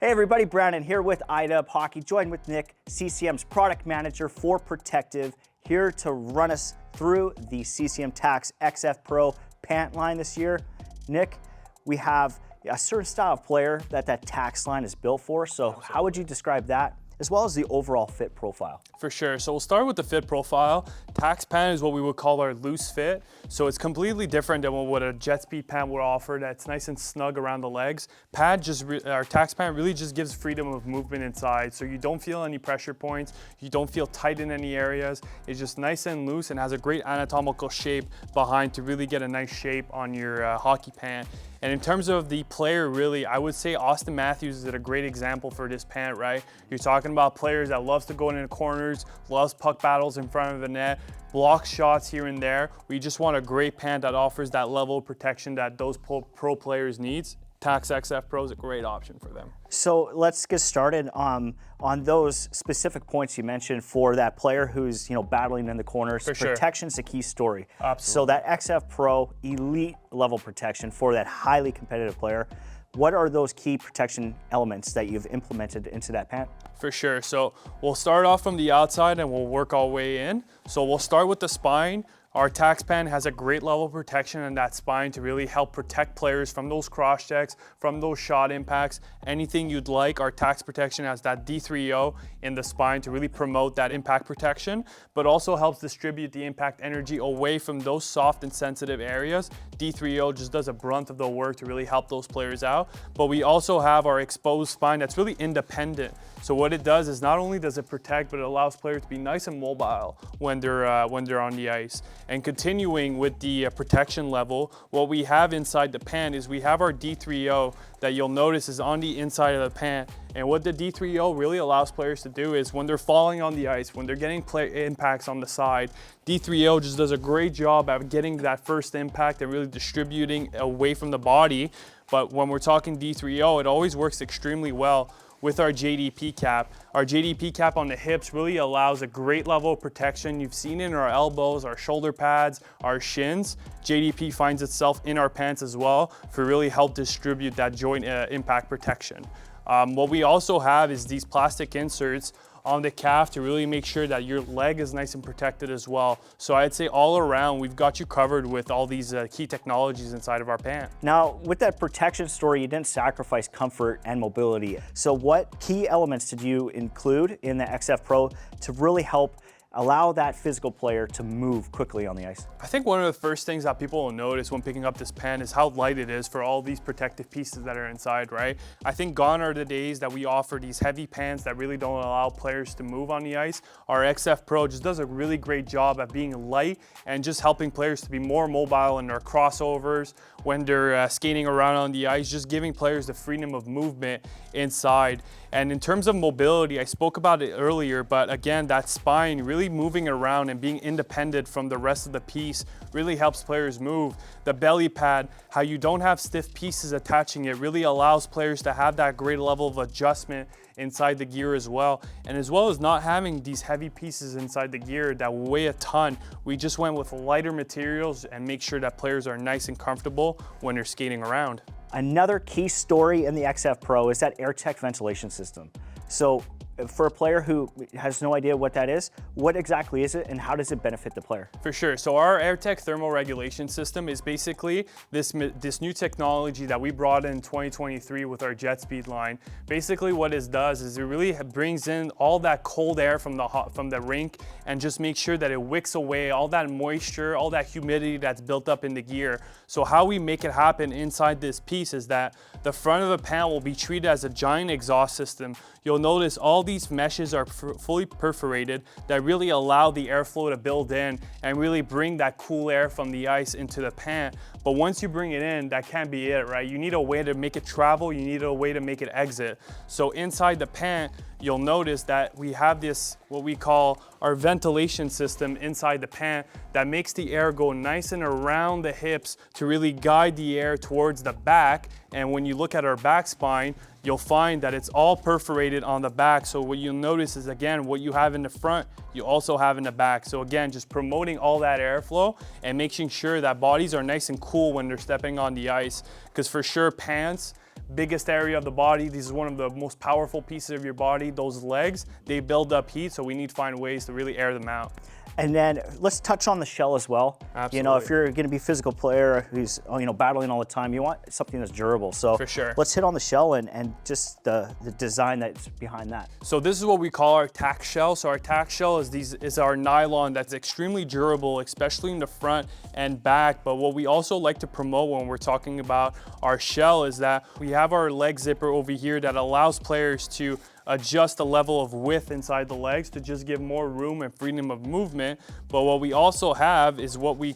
Hey everybody, Brandon here with IDUB Hockey, joined with Nick, CCM's product manager for Protective, here to run us through the CCM Tacks XF Pro pant line this year. Nick, we have a certain style of player that Tacks line is built for, so Absolutely. How would you describe that, as well as the overall fit profile? For sure. So we'll start with the fit profile. Tacks pant is what we would call our loose fit. So it's completely different than what a jet speed pant would offer. That's nice and snug around the legs. Our Tacks pant really just gives freedom of movement inside. So you don't feel any pressure points. You don't feel tight in any areas. It's just nice and loose and has a great anatomical shape behind to really get a nice shape on your hockey pant. And in terms of the player, really, I would say Austin Matthews is a great example for this pant, right? You're talking about players that loves to go into corners, loves puck battles in front of the net, blocks shots here and there. We just want a great pant that offers that level of protection that those pro players needs. Tacks XF Pro is a great option for them. So let's get started on those specific points you mentioned for that player who's battling in the corners. For sure. Protection's a key story. Absolutely. So that XF Pro elite level protection for that highly competitive player. What are those key protection elements that you've implemented into that pant? For sure. So we'll start off from the outside and we'll work our way in. So we'll start with the spine. Our Tacks pant has a great level of protection in that spine to really help protect players from those cross checks, from those shot impacts, anything you'd like. Our Tacks protection has that D3O in the spine to really promote that impact protection, but also helps distribute the impact energy away from those soft and sensitive areas. D3O just does a brunt of the work to really help those players out. But we also have our exposed spine that's really independent. So what it does is not only does it protect, but it allows players to be nice and mobile when they're on the ice. And continuing with the protection level, what we have inside the pant is we have our D3O that you'll notice is on the inside of the pant. And what the D3O really allows players to do is when they're falling on the ice, when they're getting impacts on the side, D3O just does a great job at getting that first impact and really distributing away from the body. But when we're talking D3O, it always works extremely well with our JDP cap. Our JDP cap on the hips really allows a great level of protection. You've seen it in our elbows, our shoulder pads, our shins. JDP finds itself in our pants as well for really help distribute that joint impact protection. What we also have is these plastic inserts on the calf to really make sure that your leg is nice and protected as well. So I'd say all around, we've got you covered with all these key technologies inside of our pant. Now, with that protection story, you didn't sacrifice comfort and mobility. So what key elements did you include in the XF Pro to really help allow that physical player to move quickly on the ice? I think one of the first things that people will notice when picking up this pant is how light it is for all these protective pieces that are inside, right? I think gone are the days that we offer these heavy pants that really don't allow players to move on the ice. Our XF Pro just does a really great job at being light and just helping players to be more mobile in their crossovers, when they're skating around on the ice, just giving players the freedom of movement inside. And in terms of mobility, I spoke about it earlier, but again, that spine really moving around and being independent from the rest of the piece really helps players move. The belly pad, how you don't have stiff pieces attaching it, really allows players to have that great level of adjustment inside the gear as well. And as well as not having these heavy pieces inside the gear that weigh a ton, we just went with lighter materials and make sure that players are nice and comfortable when they're skating around. Another key story in the XF Pro is that AirTech ventilation system. So for a player who has no idea what that is, what exactly is it and how does it benefit the player? For sure. So our AirTech thermal regulation system is basically this new technology that we brought in 2023 with our jet speed line. Basically what it does is it really brings in all that cold air from the rink and just makes sure that it wicks away all that moisture, all that humidity that's built up in the gear. So how we make it happen inside this piece is that the front of the pant will be treated as a giant exhaust system. You'll notice all these meshes are fully perforated that really allow the airflow to build in and really bring that cool air from the ice into the pant. But once you bring it in, that can't be it, right? You need a way to make it travel, you need a way to make it exit. So inside the pant, you'll notice that we have this, what we call our ventilation system inside the pant that makes the air go nice and around the hips to really guide the air towards the back. And when you look at our back spine, you'll find that it's all perforated on the back. So what you'll notice is, again, what you have in the front, you also have in the back. So again, just promoting all that airflow and making sure that bodies are nice and cool when they're stepping on the ice. Because for sure, pants, biggest area of the body. This is one of the most powerful pieces of your body. Those legs, they build up heat, so we need to find ways to really air them out. And then let's touch on the shell as well. Absolutely. You know, if you're going to be a physical player who's battling all the time, you want something that's durable. So for sure, let's hit on the shell and just the design that's behind that. So this is what we call our tack shell. So our tack shell is our nylon that's extremely durable, especially in the front and back. But what we also like to promote when we're talking about our shell is that we have our leg zipper over here that allows players to adjust the level of width inside the legs to just give more room and freedom of movement. But what we also have is what we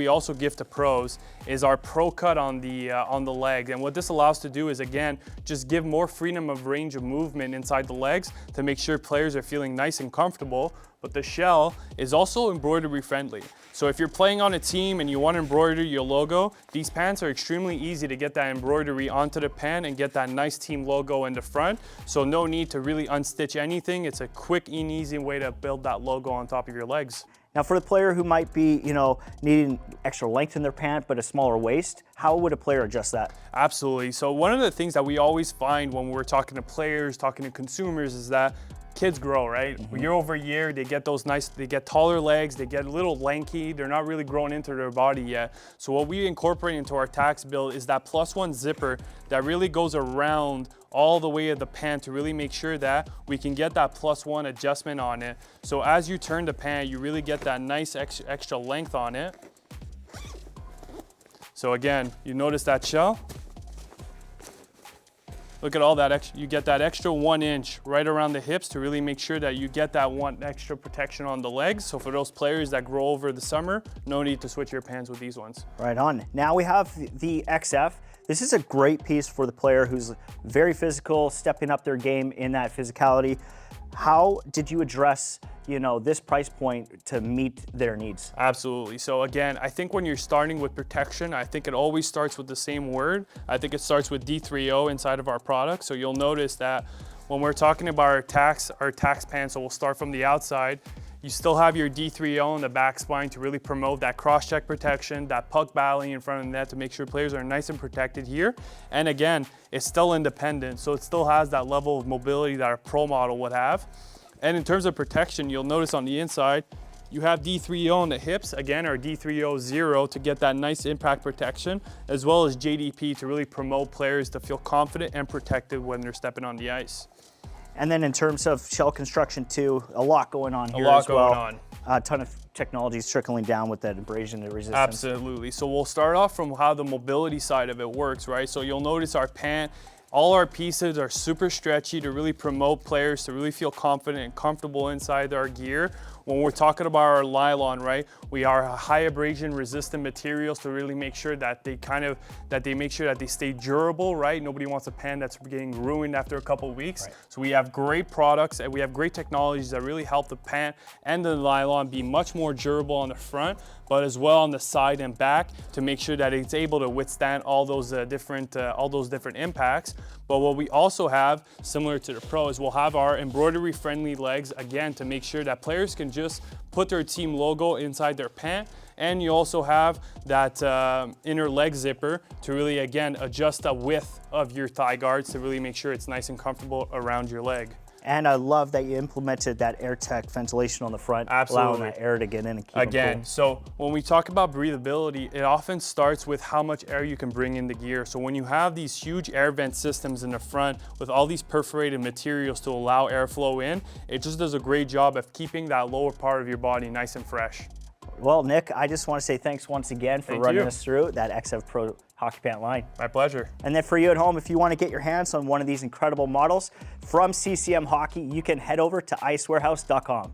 also give to pros is our pro cut on the leg. And what this allows to do is, again, just give more freedom of range of movement inside the legs to make sure players are feeling nice and comfortable. But the shell is also embroidery friendly. So if you're playing on a team and you want to embroider your logo, these pants are extremely easy to get that embroidery onto the pant and get that nice team logo in the front. So no need to really unstitch anything. It's a quick and easy way to build that logo on top of your legs. Now for the player who might be, needing extra length in their pant but a smaller waist, how would a player adjust that? Absolutely. So one of the things that we always find when we're talking to players, talking to consumers is that kids grow, right? Year over year, they get taller legs, they get a little lanky, they're not really grown into their body yet. So what we incorporate into our Tacks build is that +1 zipper that really goes around all the way of the pant to really make sure that we can get that +1 adjustment on it. So as you turn the pant, you really get that nice extra length on it. So again, you notice that shell? Look at all that you get that extra 1 inch right around the hips to really make sure that you get that one extra protection on the legs. So for those players that grow over the summer, no need to switch your pants with these ones. Right on. Now we have the XF. This is a great piece for the player who's very physical, stepping up their game in that physicality. How did you address, this price point to meet their needs? Absolutely. So again, I think when you're starting with protection, I think it always starts with the same word. I think it starts with D3O inside of our product. So you'll notice that when we're talking about our Tacks pants, so we'll start from the outside. You still have your D3O in the back spine to really promote that cross-check protection, that puck battling in front of the net to make sure players are nice and protected here. And again, it's still independent, so it still has that level of mobility that a pro model would have. And in terms of protection, you'll notice on the inside, you have D3O on the hips, again, our D3O 0 to get that nice impact protection, as well as JDP to really promote players to feel confident and protected when they're stepping on the ice. And then in terms of shell construction too, a lot going on here as well. A lot going on. A ton of technologies trickling down with that abrasion and resistance. Absolutely. So we'll start off from how the mobility side of it works, right? So you'll notice our pant, all our pieces are super stretchy to really promote players to really feel confident and comfortable inside our gear. When we're talking about our nylon, right, we are high abrasion resistant materials to really make sure that they stay durable, right? Nobody wants a pant that's getting ruined after a couple of weeks. Right. So we have great products and we have great technologies that really help the pant and the nylon be much more durable on the front, but as well on the side and back to make sure that it's able to withstand all those different impacts. But what we also have, similar to the pro, is we'll have our embroidery-friendly legs, again, to make sure that players can just put their team logo inside their pant. And you also have that inner leg zipper to really, again, adjust the width of your thigh guards to really make sure it's nice and comfortable around your leg. And I love that you implemented that AirTech ventilation on the front, allowing that air to get in and keep Again, them cool. So when we talk about breathability, it often starts with how much air you can bring in the gear. So when you have these huge air vent systems in the front with all these perforated materials to allow airflow in, it just does a great job of keeping that lower part of your body nice and fresh. Well, Nick, I just want to say thanks once again for running us through that XF Pro hockey pant line. My pleasure. And then for you at home, if you want to get your hands on one of these incredible models from CCM Hockey, you can head over to icewarehouse.com.